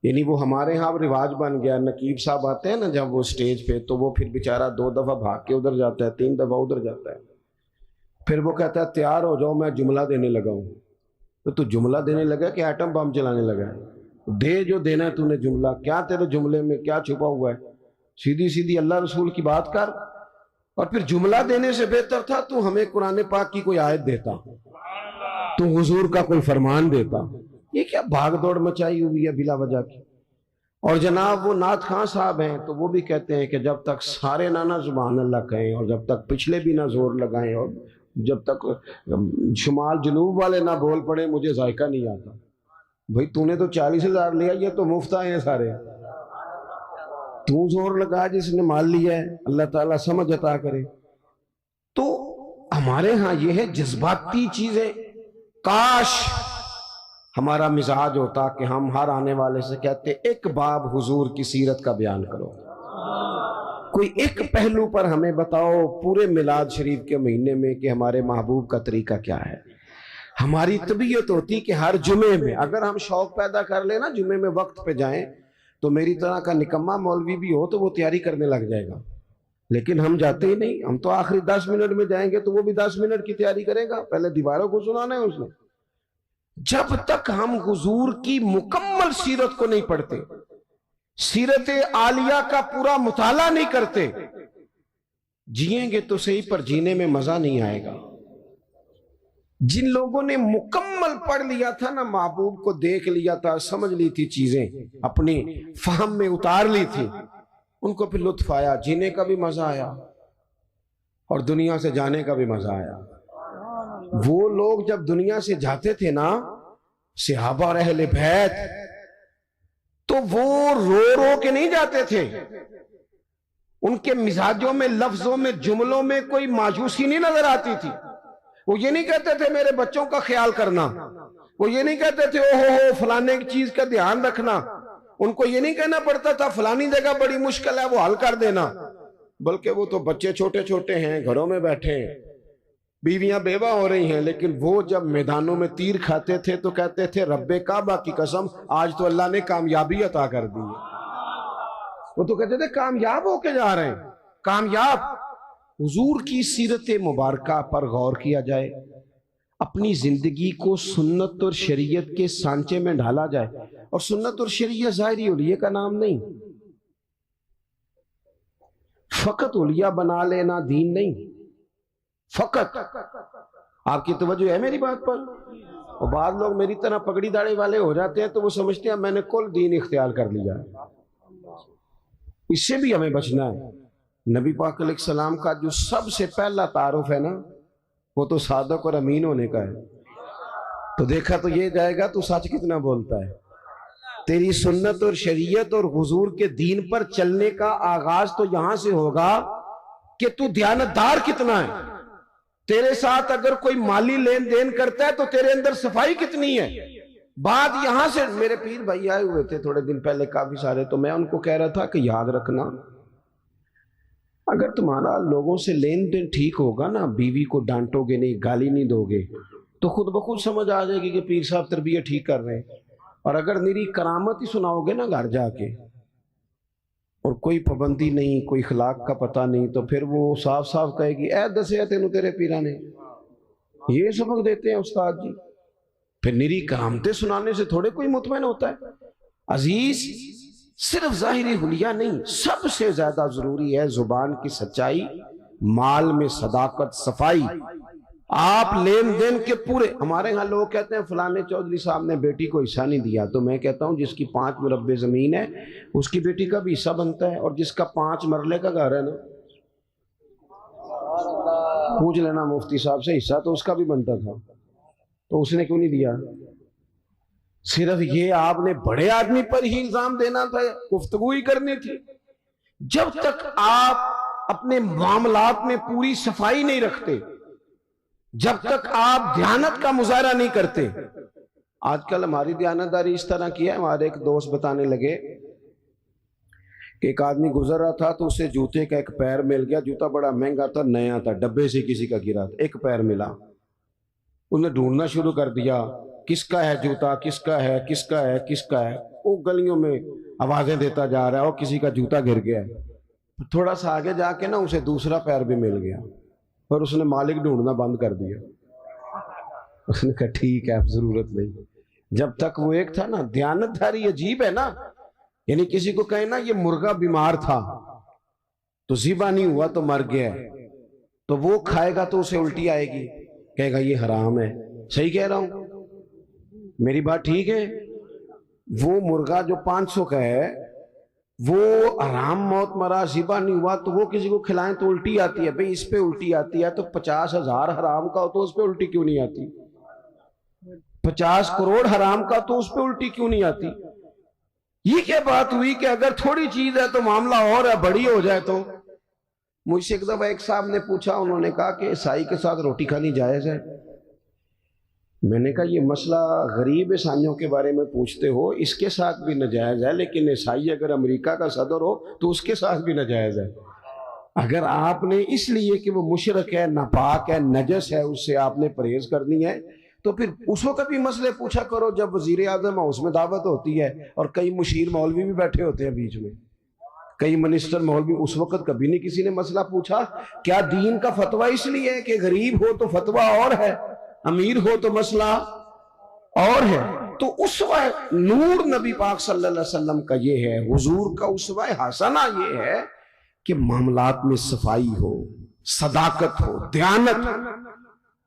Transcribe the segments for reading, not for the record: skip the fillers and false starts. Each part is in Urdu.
یعنی وہ ہمارے ہاں رواج بن گیا، نقیب صاحب آتے ہیں نا جب وہ سٹیج پہ، تو وہ پھر بیچارہ 2 دفعہ بھاگ کے ادھر جاتا ہے، 3 دفعہ ادھر جاتا ہے، پھر وہ کہتا ہے تیار ہو جاؤ میں جملہ دینے لگا ہوں۔ تو جملہ دینے لگا کہ ایٹم بم چلانے لگا ہے؟ دے جو دینا ہے تو نے جملہ، کیا تیرے جملے میں کیا چھپا ہوا ہے؟ سیدھی سیدھی اللہ رسول کی بات کر۔ اور پھر جملہ دینے سے بہتر تھا تو ہمیں قرآن پاک کی کوئی آیت دیتا، تو حضور کا کوئی فرمان دیتا۔ یہ کیا بھاگ دوڑ مچائی ہوئی ہے بلا وجہ کی۔ اور جناب وہ نعت خان صاحب ہیں تو وہ بھی کہتے ہیں کہ جب تک سارے نہ سبحان اللہ کہیں، اور جب تک پچھلے بھی نہ زور لگائیں، اور جب تک شمال جنوب والے نہ بول پڑے، مجھے ذائقہ نہیں آتا۔ بھئی تو نے تو 40,000 لیا، یہ تو مفت آئے ہیں سارے، تو زور لگا جس نے مال لیا ہے، اللہ تعالیٰ سمجھ عطا کرے۔ تو ہمارے ہاں یہ ہے جذباتی چیزیں۔ کاش ہمارا مزاج ہوتا کہ ہم ہر آنے والے سے کہتے ایک باب حضور کی سیرت کا بیان کرو، کوئی ایک پہلو پر ہمیں بتاؤ پورے میلاد شریف کے مہینے میں کہ ہمارے محبوب کا طریقہ کیا ہے۔ ہماری طبیعت ہوتی کہ ہر جمعے میں اگر ہم شوق پیدا کر لیں نا، جمعے میں وقت پہ جائیں، تو میری طرح کا نکمہ مولوی بھی ہو تو وہ تیاری کرنے لگ جائے گا، لیکن ہم جاتے ہی نہیں۔ ہم تو آخری 10 منٹ میں جائیں گے تو وہ بھی 10 منٹ کی تیاری کرے گا، پہلے دیواروں کو سنانا ہے اس نے۔ جب تک ہم حضور کی مکمل سیرت کو نہیں پڑھتے، سیرت عالیہ کا پورا مطالعہ نہیں کرتے، جئیں گے تو صحیح پر جینے میں مزہ نہیں آئے گا۔ جن لوگوں نے مکمل پڑھ لیا تھا نا، محبوب کو دیکھ لیا تھا، سمجھ لی تھی چیزیں، اپنی فہم میں اتار لی تھی، ان کو پھر لطف آیا، جینے کا بھی مزہ آیا اور دنیا سے جانے کا بھی مزہ آیا۔ وہ لوگ جب دنیا سے جاتے تھے نا، صحابہ اور اہل بیت، تو وہ رو رو کے نہیں جاتے تھے، ان کے مزاجوں میں، لفظوں میں، جملوں میں کوئی مایوسی نہیں نظر آتی تھی۔ وہ یہ نہیں کہتے تھے میرے بچوں کا خیال کرنا، وہ یہ نہیں کہتے تھے اوہ فلانے کی چیز کا دھیان رکھنا، ان کو یہ نہیں کہنا پڑتا تھا فلانی جگہ بڑی مشکل ہے وہ حل کر دینا، بلکہ وہ تو بچے چھوٹے چھوٹے ہیں، گھروں میں بیٹھے ہیں، بیویاں بیوہ ہو رہی ہیں، لیکن وہ جب میدانوں میں تیر کھاتے تھے تو کہتے تھے رب کعبہ کی قسم آج تو اللہ نے کامیابی عطا کر دی ہے۔ وہ تو کہتے تھے کامیاب ہو کے جا رہے ہیں، کامیاب۔ حضور کی سیرت مبارکہ پر غور کیا جائے، اپنی زندگی کو سنت اور شریعت کے سانچے میں ڈھالا جائے۔ اور سنت اور شریعت ظاہری اولیاء کا نام نہیں، فقط اولیاء بنا لینا دین نہیں، فقط۔ آپ کی توجہ ہے میری بات پر؟ اور بعض لوگ میری طرح پگڑی داڑھی والے ہو جاتے ہیں تو وہ سمجھتے ہیں میں نے کل دین اختیار کر لیا ہے۔ اس سے بھی ہمیں بچنا ہے۔ نبی پاک علیہ السلام کا جو سب سے پہلا تعارف ہے نا، وہ تو صادق اور امین ہونے کا ہے۔ تو دیکھا تو یہ جائے گا تو سچ کتنا بولتا ہے۔ تیری سنت اور شریعت اور حضور کے دین پر چلنے کا آغاز تو یہاں سے ہوگا کہ تو دیانتدار کتنا ہے۔ تیرے ساتھ اگر کوئی مالی لین دین کرتا ہے تو تیرے اندر صفائی کتنی ہے۔ بات یہاں سے، میرے پیر بھائی آئے ہوئے تھے تھوڑے دن پہلے کافی سارے، تو میں ان کو کہہ رہا تھا کہ یاد رکھنا، اگر تمہارا لوگوں سے لین دین ٹھیک ہوگا نا، بیوی کو ڈانٹو گے نہیں، گالی نہیں دو گے، تو خود بخود سمجھ آ جائے گی کہ پیر صاحب تربیت ٹھیک کر رہے ہیں۔ اور اگر میری کرامت ہی سناؤ گے نا گھر جا کے، اور کوئی پابندی نہیں، کوئی اخلاق کا پتہ نہیں، تو پھر وہ صاف صاف کہے گی اے دسے تینوں تیرے پیرا نے۔ یہ سبق دیتے ہیں استاد جی۔ پھر نری کرامتیں سنانے سے تھوڑے کوئی مطمئن ہوتا ہے۔ عزیز، صرف ظاہری حلیہ نہیں، سب سے زیادہ ضروری ہے زبان کی سچائی، مال میں صداقت، صفائی۔ آپ لین دین کے پورے، ہمارے ہاں لوگ کہتے ہیں فلانے چودھری صاحب نے بیٹی کو حصہ نہیں دیا، تو میں کہتا ہوں جس کی 5 مربع زمین ہے اس کی بیٹی کا بھی حصہ بنتا ہے، اور جس کا 5 مرلے کا گھر ہے نا، پوچھ لینا مفتی صاحب سے، حصہ تو اس کا بھی بنتا تھا، تو اس نے کیوں نہیں دیا؟ صرف یہ آپ نے بڑے آدمی پر ہی الزام دینا تھا، گفتگو ہی کرنی تھی۔ جب تک آپ اپنے معاملات میں پوری صفائی نہیں رکھتے، جب تک آپ دیانت کا مظاہرہ نہیں کرتے۔ آج کل ہماری دیانتداری اس طرح کی ہے، ہمارے ایک دوست بتانے لگے کہ ایک آدمی گزر رہا تھا تو اسے جوتے کا ایک پیر مل گیا، جوتا بڑا مہنگا تھا، نیا تھا، ڈبے سے کسی کا گرا تھا، ایک پیر ملا۔ انہیں ڈھونڈنا شروع کر دیا کس کا ہے جوتا، کس کا ہے، کس کا ہے، کس کا ہے، وہ گلیوں میں آوازیں دیتا جا رہا ہے اور کسی کا جوتا گر گیا ہے۔ تھوڑا سا آگے جا کے نا اسے دوسرا پیر بھی مل گیا اور اس نے مالک ڈھونڈنا بند کر دیا۔ اس نے کہا ٹھیک ہے اب ضرورت نہیں۔ جب تک وہ ایک تھا نا، دیانتداری عجیب ہے نا، یعنی کسی کو کہیں نا یہ مرغا بیمار تھا تو ذبح نہیں ہوا تو مر گیا ہے، تو وہ کھائے گا تو اسے الٹی آئے گی، کہے گا یہ حرام ہے۔ صحیح کہہ رہا ہوں؟ میری بات ٹھیک ہے؟ وہ مرغا جو 500 کا ہے وہ حرام موت مرا، ذبح نہیں ہوا، تو وہ کسی کو کھلائیں تو الٹی آتی ہے۔ بھئی اس پہ الٹی آتی ہے تو 50,000 حرام کا ہو تو اس پہ الٹی کیوں نہیں آتی؟ 50 کروڑ حرام کا تو اس پہ الٹی کیوں نہیں آتی؟ یہ کیا بات ہوئی کہ اگر تھوڑی چیز ہے تو معاملہ اور ہے، بڑی ہو جائے تو؟ مجھ سے ایک دفعہ ایک صاحب نے پوچھا، انہوں نے کہا کہ عیسائی کے ساتھ روٹی کھانی جائز ہے؟ میں نے کہا یہ مسئلہ غریب عیسائیوں کے بارے میں پوچھتے ہو، اس کے ساتھ بھی ناجائز ہے، لیکن عیسائی اگر امریکہ کا صدر ہو تو اس کے ساتھ بھی ناجائز ہے۔ اگر آپ نے اس لیے کہ وہ مشرک ہے، ناپاک ہے، نجس ہے، اس سے آپ نے پرہیز کرنی ہے تو پھر اس وقت بھی مسئلے پوچھا کرو جب وزیر اعظم ہاؤس میں دعوت ہوتی ہے اور کئی مشیر مولوی بھی بیٹھے ہوتے ہیں بیچ میں، کئی منسٹر مولوی، اس وقت کبھی نہیں کسی نے مسئلہ پوچھا؟ کیا دین کا فتویٰ اس لیے ہے کہ غریب ہو تو فتویٰ اور ہے، امیر ہو تو مسئلہ اور ہے؟ تو اسوہ نور نبی پاک صلی اللہ علیہ وسلم کا یہ ہے، حضور کا اسوہ حسنہ یہ ہے کہ معاملات میں صفائی ہو، صداقت ہو، دیانت۔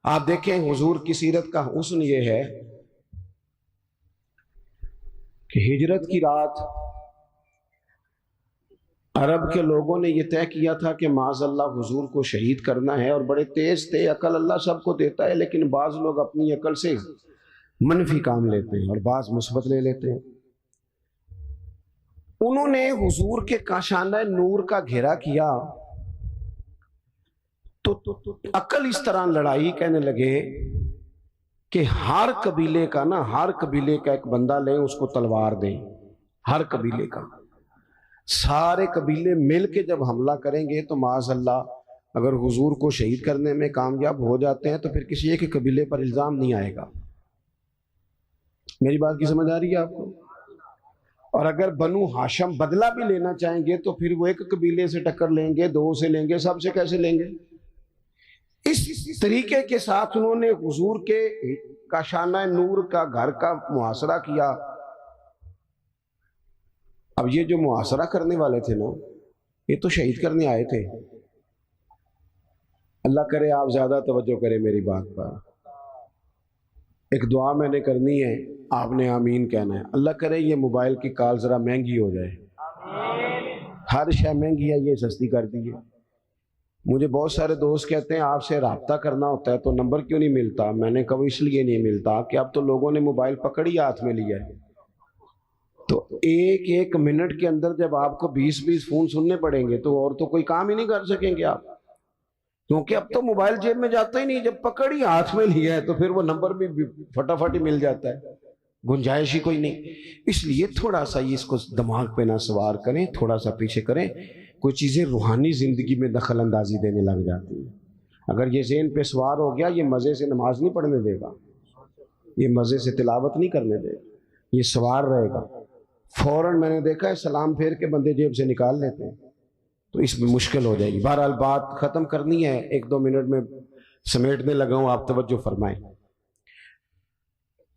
آپ دیکھیں حضور کی سیرت کا حسن یہ ہے کہ ہجرت کی رات عرب کے لوگوں نے یہ طے کیا تھا کہ معاذ اللہ حضور کو شہید کرنا ہے، اور بڑے تیز تھے، عقل اللہ سب کو دیتا ہے، لیکن بعض لوگ اپنی عقل سے منفی کام لیتے ہیں اور بعض مثبت لے لیتے ہیں۔ انہوں نے حضور کے کاشانہ نور کا گھیرا کیا تو عقل اس طرح لڑائی، کہنے لگے کہ ہر قبیلے کا نا، ہر قبیلے کا ایک بندہ لیں، اس کو تلوار دیں، ہر قبیلے کا۔ سارے قبیلے مل کے جب حملہ کریں گے تو معاذ اللہ اگر حضور کو شہید کرنے میں کامیاب ہو جاتے ہیں تو پھر کسی ایک قبیلے پر الزام نہیں آئے گا۔ میری بات کی سمجھ آ رہی ہے آپ کو؟ اور اگر بنو ہاشم بدلہ بھی لینا چاہیں گے تو پھر وہ ایک قبیلے سے ٹکر لیں گے، دو سے لیں گے، سب سے کیسے لیں گے؟ اس طریقے کے ساتھ انہوں نے حضور کے کاشانہ نور کا گھر کا محاصرہ کیا۔ اب یہ جو محاصرہ کرنے والے تھے نا، یہ تو شہید کرنے آئے تھے۔ اللہ کرے آپ زیادہ توجہ کریں میری بات پر۔ ایک دعا میں نے کرنی ہے، آپ نے آمین کہنا ہے۔ اللہ کرے یہ موبائل کی کال ذرا مہنگی ہو جائے، ہر شے مہنگی ہے، یہ سستی کر دیجیے۔ مجھے بہت سارے دوست کہتے ہیں آپ سے رابطہ کرنا ہوتا ہے تو نمبر کیوں نہیں ملتا؟ میں نے کہا اس لیے نہیں ملتا کہ اب تو لوگوں نے موبائل پکڑی ہاتھ میں لیا ہے، تو ایک ایک منٹ کے اندر جب آپ کو 20 فون سننے پڑیں گے تو اور تو کوئی کام ہی نہیں کر سکیں گے آپ، کیونکہ اب تو موبائل جیب میں جاتا ہی نہیں، جب پکڑی ہاتھ میں لیا ہے تو پھر وہ نمبر بھی فٹافٹ ہی مل جاتا ہے، گنجائش ہی کوئی نہیں۔ اس لیے تھوڑا سا اس کو دماغ پہ نہ سوار کریں، تھوڑا سا پیچھے کریں۔ کوئی چیزیں روحانی زندگی میں دخل اندازی دینے لگ جاتی ہیں۔ اگر یہ ذہن پہ سوار ہو گیا، یہ مزے سے نماز نہیں پڑھنے دے گا، یہ مزے سے تلاوت نہیں کرنے دے گا، یہ سوار رہے گا۔ فوراً میں نے دیکھا ہے سلام پھیر کے بندے جیب سے نکال لیتے ہیں، تو اس میں مشکل ہو جائے گی۔ بہرحال بات ختم کرنی ہے، 1-2 منٹ میں سمیٹنے لگا ہوں، آپ توجہ فرمائیں۔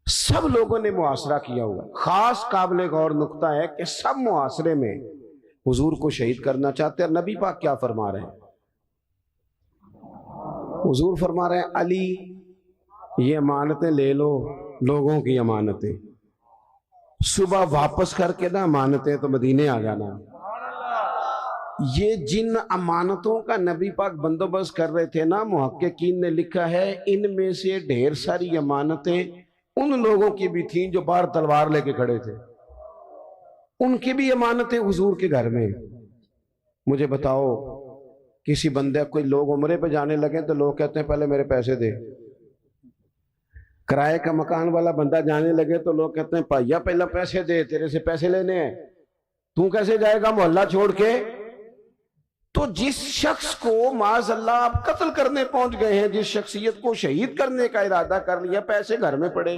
سب لوگوں نے محاصرہ کیا ہوا، خاص قابل غور نقطہ ہے کہ سب محاصرے میں حضور کو شہید کرنا چاہتے ہیں۔ نبی پاک کیا فرما رہے ہیں؟ حضور فرما رہے ہیں علی یہ امانتیں لے لو، لوگوں کی امانتیں، صبح واپس کر کے نا امانتیں تو مدینے آ جانا۔ یہ جن امانتوں کا نبی پاک بندوبست کر رہے تھے نا، محققین نے لکھا ہے ان میں سے ڈھیر ساری امانتیں ان لوگوں کی بھی تھیں جو باہر تلوار لے کے کھڑے تھے، ان کی بھی امانتیں حضور کے گھر میں۔ مجھے بتاؤ کسی بندے، کوئی لوگ عمرے پہ جانے لگے تو لوگ کہتے ہیں پہلے میرے پیسے دے، کرائے کا مکان والا بندہ جانے لگے تو لوگ کہتے ہیں پائیا پہلا پیسے دے، تیرے سے پیسے لینے ہیں، تو کیسے جائے گا محلہ چھوڑ کے؟ تو جس شخص کو معاذ اللہ آپ قتل کرنے پہنچ گئے ہیں، جس شخصیت کو شہید کرنے کا ارادہ کر لیا، پیسے گھر میں پڑے،